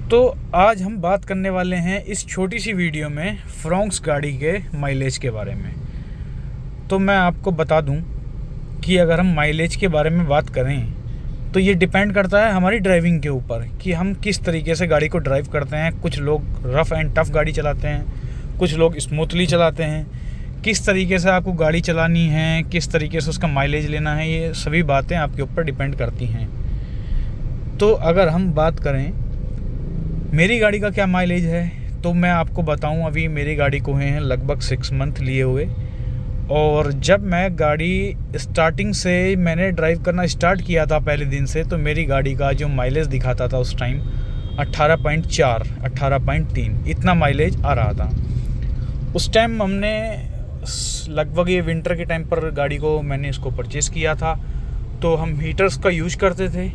तो आज हम बात करने वाले हैं इस छोटी सी वीडियो में फ्रोंक्स गाड़ी के माइलेज के बारे में। तो मैं आपको बता दूं कि अगर हम माइलेज के बारे में बात करें तो ये डिपेंड करता है हमारी ड्राइविंग के ऊपर कि हम किस तरीके से गाड़ी को ड्राइव करते हैं। कुछ लोग रफ़ एंड टफ़ गाड़ी चलाते हैं, कुछ लोग स्मूथली चलाते हैं। किस तरीके से आपको गाड़ी चलानी है, किस तरीके से उसका माइलेज लेना है, ये सभी बातें आपके ऊपर डिपेंड करती हैं। तो अगर हम बात करें मेरी गाड़ी का क्या माइलेज है तो मैं आपको बताऊं, अभी मेरी गाड़ी को हैं लगभग 6 मंथ लिए हुए, और जब मैं गाड़ी स्टार्टिंग से मैंने ड्राइव करना स्टार्ट किया था पहले दिन से, तो मेरी गाड़ी का जो माइलेज दिखाता था उस टाइम 18.4 18.3 इतना माइलेज आ रहा था। उस टाइम हमने लगभग ये विंटर के टाइम पर गाड़ी को मैंने इसको परचेज़ किया था, तो हम हीटर्स का यूज करते थे।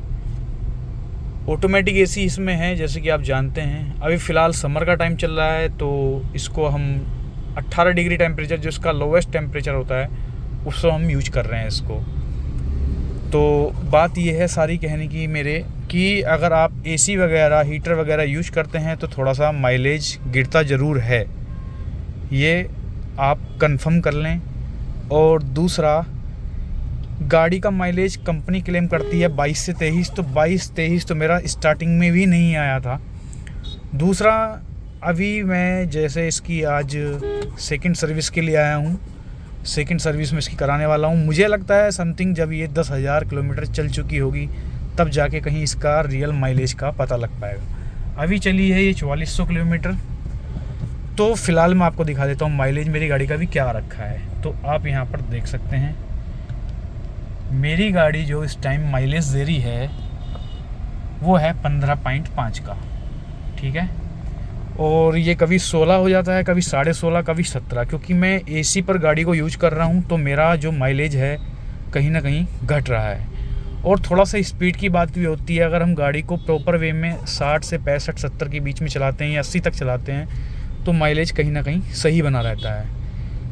ऑटोमेटिक एसी इसमें है जैसे कि आप जानते हैं। अभी फ़िलहाल समर का टाइम चल रहा है तो इसको हम 18 डिग्री टेम्परेचर, जो इसका लोवेस्ट टेम्परेचर होता है, उसको हम यूज कर रहे हैं इसको। तो बात ये है सारी कहने की मेरे कि अगर आप एसी वगैरह हीटर वगैरह यूज करते हैं तो थोड़ा सा माइलेज गिरता ज़रूर है, ये आप कंफर्म कर लें। और दूसरा, गाड़ी का माइलेज कंपनी क्लेम करती है 22 से 23, तो 22-23 तो मेरा स्टार्टिंग में भी नहीं आया था। दूसरा, अभी मैं जैसे इसकी आज सेकंड सर्विस के लिए आया हूँ, सेकंड सर्विस में इसकी कराने वाला हूँ। मुझे लगता है समथिंग जब ये 10,000 किलोमीटर चल चुकी होगी तब जाके कहीं इसका रियल माइलेज का पता लग पाएगा। अभी चली है ये 4400 किलोमीटर। तो फ़िलहाल मैं आपको दिखा देता हूँ माइलेज मेरी गाड़ी का भी क्या रखा है। तो आप यहाँ पर देख सकते हैं मेरी गाड़ी जो इस टाइम माइलेज दे रही है वो है 15.5 का, ठीक है। और ये कभी 16 हो जाता है, कभी 16.5, कभी 17, क्योंकि मैं एसी पर गाड़ी को यूज कर रहा हूँ तो मेरा जो माइलेज है कहीं ना कहीं घट रहा है। और थोड़ा सा स्पीड की बात भी होती है। अगर हम गाड़ी को प्रॉपर वे में 60 से 65-70 के बीच में चलाते हैं या 80 तक चलाते हैं तो माइलेज कहीं ना कहीं सही बना रहता है।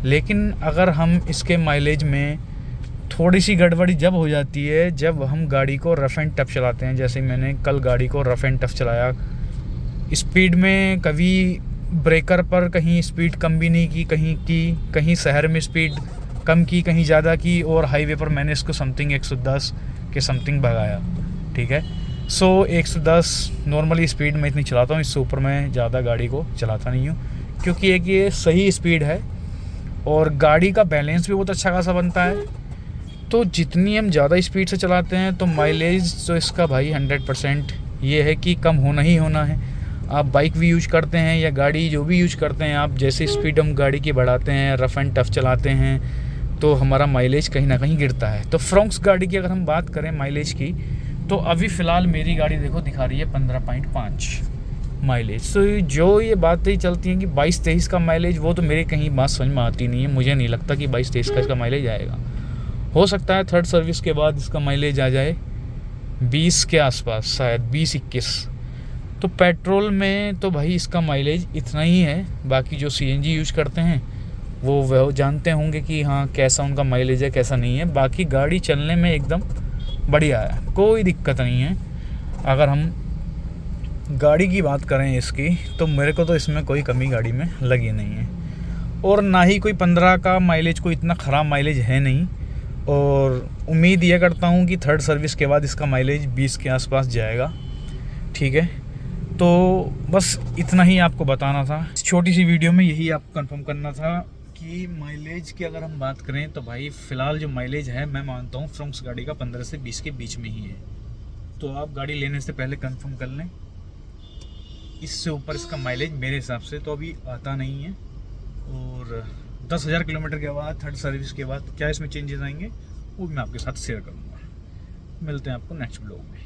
लेकिन अगर हम इसके माइलेज में थोड़ी सी गड़बड़ी जब हो जाती है जब हम गाड़ी को रफ़ एंड टफ़ चलाते हैं, जैसे मैंने कल गाड़ी को रफ़ एंड टफ़ चलाया, स्पीड में कभी ब्रेकर पर कहीं स्पीड कम भी नहीं की, कहीं शहर में स्पीड कम की, कहीं ज़्यादा की, और हाईवे पर मैंने इसको समथिंग 110 के समथिंग भगाया, ठीक है। 110 नॉर्मली स्पीड में इतनी चलाता हूँ, इससे ऊपर मैं ज़्यादा गाड़ी को चलाता नहीं हूँ, क्योंकि एक ये सही स्पीड है और गाड़ी का बैलेंस भी बहुत अच्छा खासा बनता है। तो जितनी हम ज़्यादा स्पीड से चलाते हैं तो माइलेज तो इसका भाई 100% ये है कि कम होना ही होना है। आप बाइक भी यूज करते हैं या गाड़ी जो भी यूज करते हैं, आप जैसे स्पीड हम गाड़ी की बढ़ाते हैं, रफ़ एंड टफ़ चलाते हैं, तो हमारा माइलेज कहीं ना कहीं गिरता है। तो फ्रोंक्स गाड़ी की अगर हम बात करें माइलेज की, तो अभी फ़िलहाल मेरी गाड़ी देखो दिखा रही है 15.5 माइलेज। तो जो ये बातें चलती हैं कि 22-23 का माइलेज, वो तो मेरे कहीं बात समझ में आती नहीं है। मुझे नहीं लगता कि 22-23 का इसका माइलेज आएगा। हो सकता है थर्ड सर्विस के बाद इसका माइलेज आ जाए 20 के आसपास, शायद 20-21। तो पेट्रोल में तो भाई इसका माइलेज इतना ही है। बाकी जो सीएनजी यूज करते हैं वो जानते होंगे कि हाँ कैसा उनका माइलेज है कैसा नहीं है। बाकी गाड़ी चलने में एकदम बढ़िया है, कोई दिक्कत नहीं है। अगर हम गाड़ी की बात करें इसकी, तो मेरे को तो इसमें कोई कमी गाड़ी में लगी नहीं है, और ना ही कोई 15 का माइलेज, कोई इतना ख़राब माइलेज है नहीं। और उम्मीद यह करता हूँ कि थर्ड सर्विस के बाद इसका माइलेज 20 के आसपास जाएगा, ठीक है। तो बस इतना ही आपको बताना था इस छोटी सी वीडियो में, यही आपको कंफर्म करना था कि माइलेज की अगर हम बात करें तो भाई फ़िलहाल जो माइलेज है मैं मानता हूँ फ्रोंक्स गाड़ी का 15 से 20 के बीच में ही है। तो आप गाड़ी लेने से पहले कंफर्म कर लें, इससे ऊपर इसका माइलेज मेरे हिसाब से तो अभी आता नहीं है। और 10,000 किलोमीटर के बाद थर्ड सर्विस के बाद क्या इसमें चेंजेस आएंगे वो भी मैं आपके साथ शेयर करूँगा। मिलते हैं आपको नेक्स्ट ब्लॉग में।